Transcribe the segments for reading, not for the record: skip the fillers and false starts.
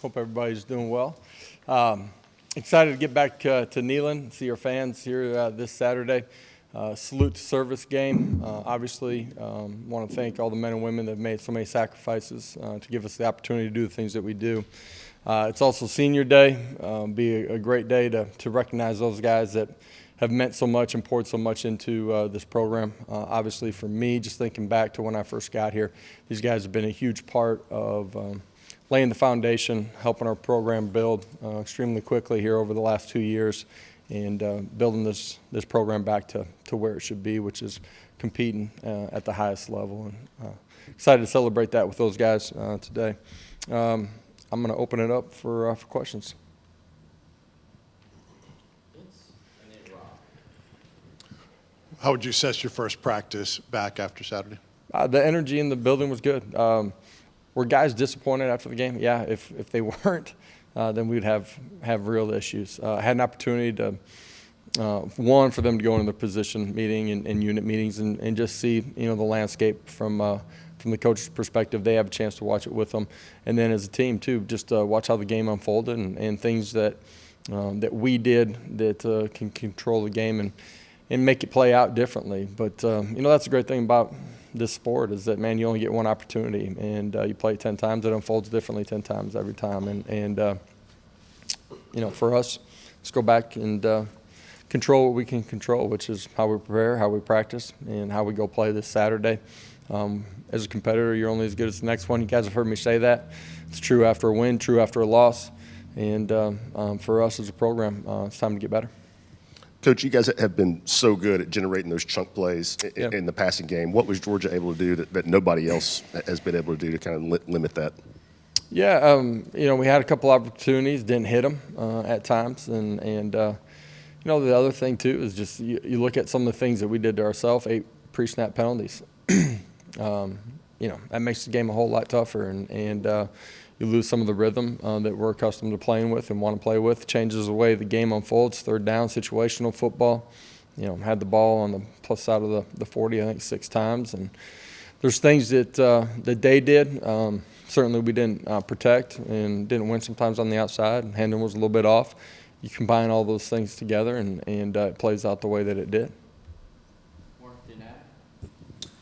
Hope everybody's doing well. Excited to get back to Neyland, see our fans here this Saturday. Salute to service game. Obviously, want to thank all the men and women that have made so many sacrifices to give us the opportunity to do the things that we do. It's also Senior Day. Be a great day to recognize those guys that have meant so much and poured so much into this program. Obviously, for me, just thinking back to when I first got here, these guys have been a huge part of laying the foundation, helping our program build extremely quickly here over the last 2 years, and building this program back to where it should be, which is competing at the highest level. And excited to celebrate that with those guys today. I'm going to open it up for questions. How would you assess your first practice back after Saturday? The energy in the building was good. Were guys disappointed after the game? Yeah, if they weren't, then we'd have real issues. I had an opportunity to, for them to go into the position meeting and unit meetings and just see, the landscape from the coach's perspective. They have a chance to watch it with them. And then as a team, too, just watch how the game unfolded and things that we did that can control the game and make it play out differently. But, that's a great thing about this sport is that, man, you only get one opportunity, and you play it 10 times. It unfolds differently 10 times every time. And for us, let's go back and control what we can control, which is how we prepare, how we practice, and how we go play this Saturday. As a competitor, you're only as good as the next one. You guys have heard me say that. It's true after a win, true after a loss. And for us as a program, it's time to get better. Coach, you guys have been so good at generating those chunk plays in the passing game. What was Georgia able to do that nobody else has been able to do to kind of limit that? Yeah, we had a couple opportunities, didn't hit them at times. And the other thing, too, is just you look at some of the things that we did to ourselves, 8 pre-snap penalties. That makes the game a whole lot tougher. And you lose some of the rhythm that we're accustomed to playing with and want to play with. Changes the way the game unfolds. Third down, situational football. Had the ball on the plus side of the 40, I think, 6 times. And there's things that they did. Certainly we didn't protect and didn't win sometimes on the outside. Hendon was a little bit off. You combine all those things together, and it plays out the way that it did.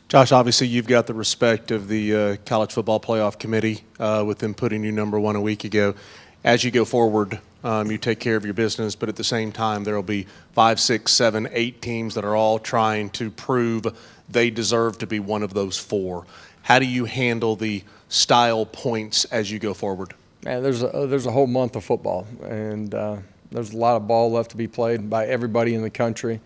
Josh, obviously you've got the respect of the College Football Playoff Committee with them putting you number 1 a week ago. As you go forward, you take care of your business, but at the same time there will be 5, 6, 7, 8 teams that are all trying to prove they deserve to be one of those 4. How do you handle the style points as you go forward? Man, there's a whole month of football, and there's a lot of ball left to be played by everybody in the country.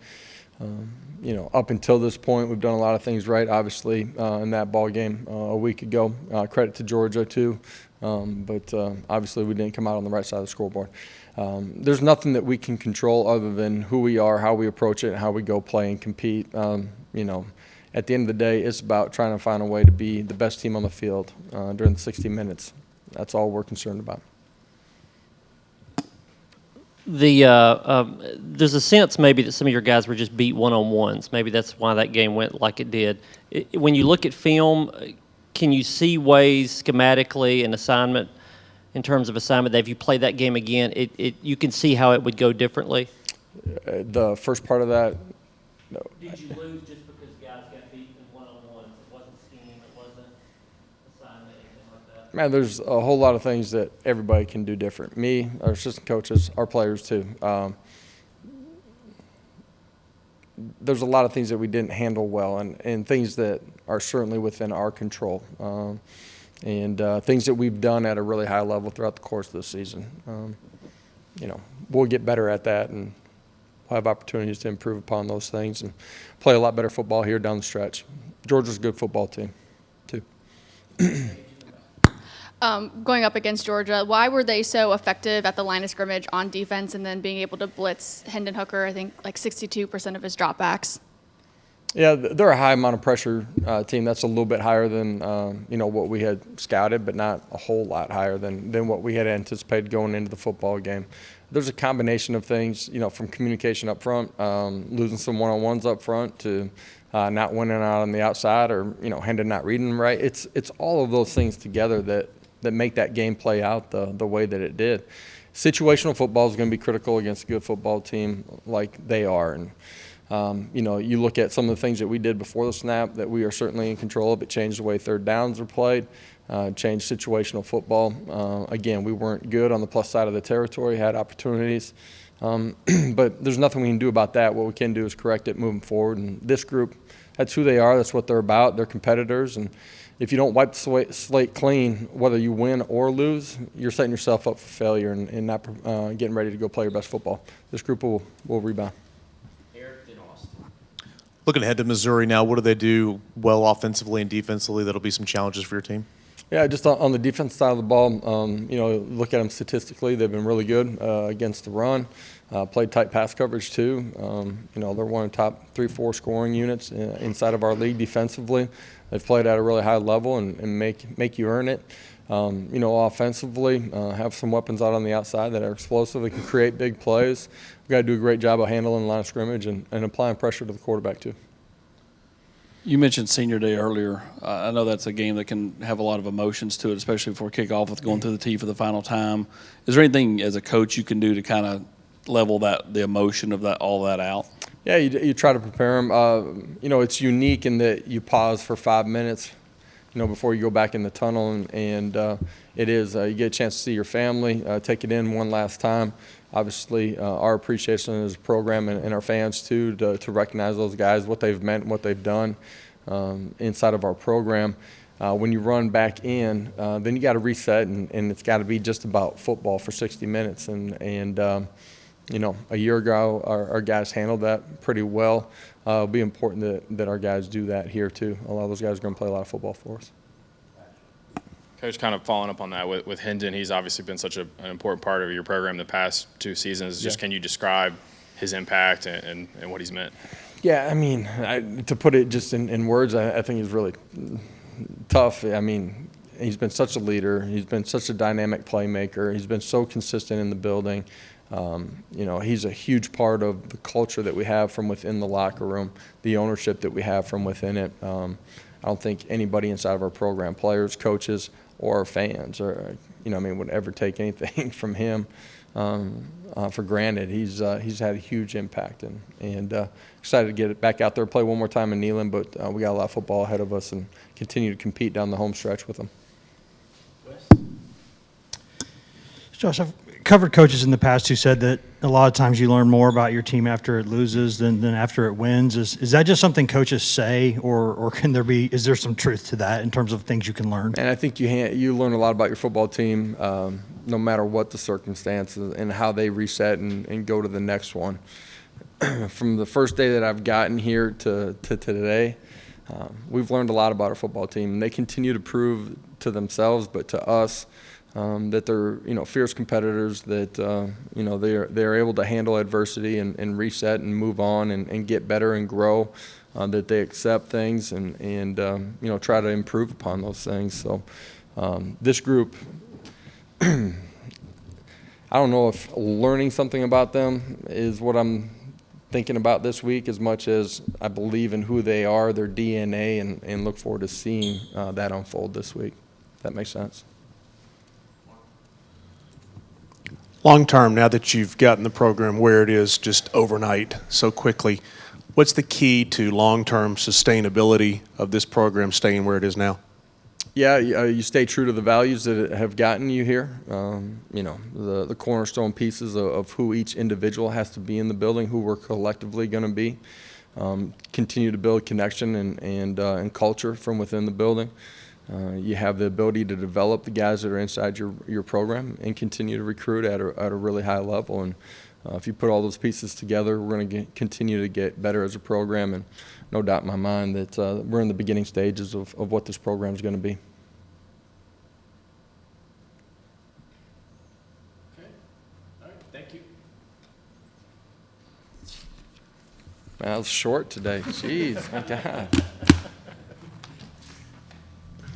Up until this point, we've done a lot of things right, obviously, in that ball game a week ago. Credit to Georgia, too. But obviously, we didn't come out on the right side of the scoreboard. There's nothing that we can control other than who we are, how we approach it, and how we go play and compete. At the end of the day, it's about trying to find a way to be the best team on the field during the 60 minutes. That's all we're concerned about. There's a sense maybe that some of your guys were just beat one-on-ones. Maybe that's why that game went like it did. When you look at film, can you see ways schematically and assignment, in terms of assignment, that if you play that game again, you can see how it would go differently? The first part of that, no. Did you lose just because guys got beat in one-on-ones? It wasn't scheme, it wasn't assignment, anything like that? Man, there's a whole lot of things that everybody can do different. Me, our assistant coaches, our players too. There's a lot of things that we didn't handle well and things that are certainly within our control. And things that we've done at a really high level throughout the course of the season. We'll get better at that, and we'll have opportunities to improve upon those things and play a lot better football here down the stretch. Georgia's a good football team, too. Going up against Georgia, why were they so effective at the line of scrimmage on defense and then being able to blitz Hendon Hooker, I think, like 62% of his dropbacks? Yeah, they're a high amount of pressure team. That's a little bit higher than what we had scouted, but not a whole lot higher than what we had anticipated going into the football game. There's a combination of things, from communication up front, losing some one-on-ones up front, to not winning out on the outside, or Hendon not reading right. It's all of those things together that that make that game play out the way that it did. Situational football is going to be critical against a good football team like they are. And you look at some of the things that we did before the snap that we are certainly in control of. It changed the way third downs are played, changed situational football. Again, we weren't good on the plus side of the territory, had opportunities. But there's nothing we can do about that. What we can do is correct it moving forward. And this group, that's who they are. That's what they're about. They're competitors. And if you don't wipe the slate clean, whether you win or lose, you're setting yourself up for failure and not getting ready to go play your best football. This group will rebound. Looking ahead to Missouri now, what do they do well offensively and defensively that'll be some challenges for your team? Yeah, just on the defense side of the ball, look at them statistically. They've been really good against the run. Played tight pass coverage too. They're one of the top 3-4 scoring units inside of our league defensively. They've played at a really high level and make you earn it. Offensively, have some weapons out on the outside that are explosive. They can create big plays. We've got to do a great job of handling the line of scrimmage and applying pressure to the quarterback too. You mentioned Senior Day earlier. I know that's a game that can have a lot of emotions to it, especially before kickoff with going through the tee for the final time. Is there anything as a coach you can do to kind of level the emotion of all that out? Yeah, you try to prepare them. It's unique in that you pause for 5 minutes, before you go back in the tunnel, and it is you get a chance to see your family, take it in one last time. Obviously, our appreciation as a program and our fans too to recognize those guys, what they've meant, what they've done inside of our program. When you run back in, then you got to reset, and it's got to be just about football for 60 minutes. And a year ago, our guys handled that pretty well. It'll be important that our guys do that here too. A lot of those guys are going to play a lot of football for us. Coach, kind of following up on that with Hendon, he's obviously been such an important part of your program the past 2 seasons. Just can you describe his impact and what he's meant? Yeah, to put it just in words, I think he's really tough. He's been such a leader. He's been such a dynamic playmaker. He's been so consistent in the building. He's a huge part of the culture that we have from within the locker room, the ownership that we have from within it. I don't think anybody inside of our program, players, coaches, or fans, would ever take anything from him for granted. He's had a huge impact, and excited to get it back out there, play one more time in Neyland, but we got a lot of football ahead of us and continue to compete down the home stretch with them. Josh, I've covered coaches in the past who said that a lot of times you learn more about your team after it loses than after it wins. Is that just something coaches say, or is there some truth to that in terms of things you can learn? And I think you learn a lot about your football team no matter what the circumstances and how they reset and go to the next one. From the first day that I've gotten here to today, we've learned a lot about our football team, and they continue to prove to themselves, but to us, that they're fierce competitors, that they're able to handle adversity and reset and move on and get better and grow, that they accept things and try to improve upon those things. So this group, I don't know if learning something about them is what I'm thinking about this week as much as I believe in who they are, their DNA, and look forward to seeing that unfold this week. If that makes sense. Long term, now that you've gotten the program where it is just overnight so quickly, what's the key to long-term sustainability of this program staying where it is now? Yeah, you stay true to the values that have gotten you here. The cornerstone pieces of who each individual has to be in the building, who we're collectively going to be. Continue to build connection and culture from within the building. You have the ability to develop the guys that are inside your program and continue to recruit at a really high level. And if you put all those pieces together, we're going to continue to get better as a program. And no doubt in my mind that we're in the beginning stages of what this program is going to be. Okay. All right. Thank you. Man, that was short today. Jeez, my God.